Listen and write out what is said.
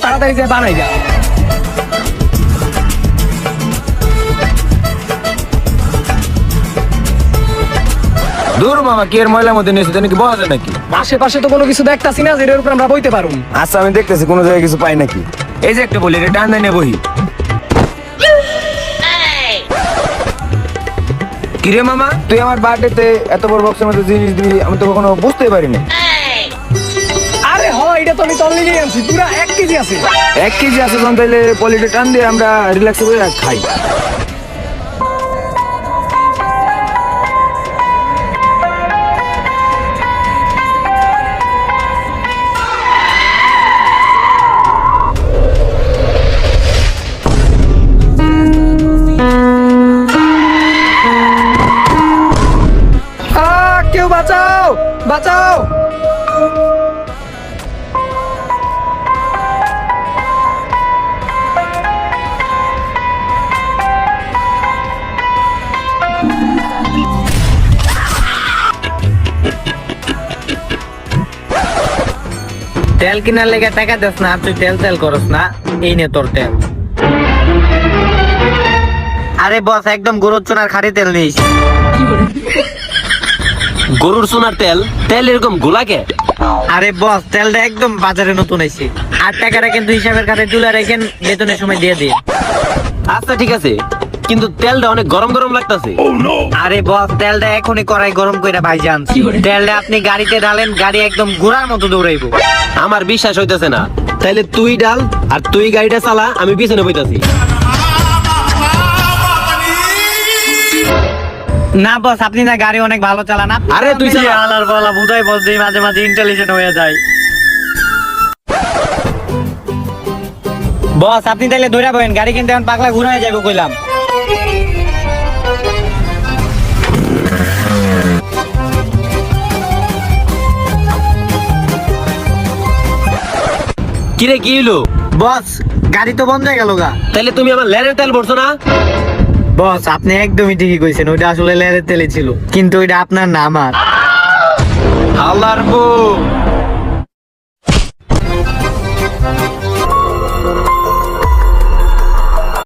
তাড়াতাড়ি যে বানাই গা। দূর মামা, কি এর ময়লার মধ্যে নিয়েছে কি বলা যায় নাকি? আশেপাশে তো কোনো কিছু দেখতাছি না যেটার উপর আমরা বইতে পারুম। আচ্ছা, আমি দেখতেছি কোনো জায়গায় কিছু পাই নাকি। এই যে একটা বলি, এটা টান দেয় বহি। কিরে মামা, তুই আমার বার্থডেতে এত বড় বক্সের মধ্যে জিনিস দিবি, আমি তো কখনো বুঝতেই পারিনি। আরে হ, এটা তো আমি তল্লি নিয়ে আনছি, পুরা 1 কেজি আছে। 1 কেজি আছে যখন, তাইলে পলিটা টান দিয়ে আমরা রিল্যাক্স করে খাই। কেউ বাঁচাও, বাঁচাও। তেল কিনার লেগে টাকা দিস না, তুই তেল তেল করস না, এই নে তোর তেল। আরে বস, একদম গরুর চুনার খাঁটি তেল নিস। গরুর সোনার তেল? তেল এরকম গোলাকে? আরে বস, তেলটা একদম বাজারে নতুন আইছে, আর টাকাটা কিন্তু হিসাবের খাতায় তুলে রেখেন, বেতনের সময় দিয়ে দিন। আচ্ছা ঠিক আছে, কিন্তু তেলটা অনেক গরম গরম লাগতেছে। আরে বস, তেলটা এখনই কড়াই গরম করে ভাইজা আনছি। তেলটা আপনি গাড়িতে ঢালেন, গাড়ি একদম ঘোড়ার মতো দৌড়াইবো। আমার বিশ্বাস হইতেছে না। তাইলে তুই ডাল আর তুই গাড়িটা চালা, আমি পিছনে বইতাছি। না বস, আপনি না গাড়ি অনেক ভালো চালান। আরে তুই চালা। আলার বলা বুঝাই বলছি, মাঝে মাঝে ইন্টেলিজেন্ট হয়ে যায়। বস, আপনি তাইলে ধরে বলেন, গাড়ি কিন্তু এখন পাগলা ঘুরাই যাবে কইলাম। কিরে কি হইলো? বস, গাড়ি তো বন্ধ হয়ে গেল গা। তাইলে তুমি আমার ল্যারের তেল ভরছো না? বস, আপনি একদমই ঠিকই কইছেন, ওইটা আসলে লেয়ারের তেলে ছিল, কিন্তু ওইটা আপনার না আমার। আল্লাহর বউ,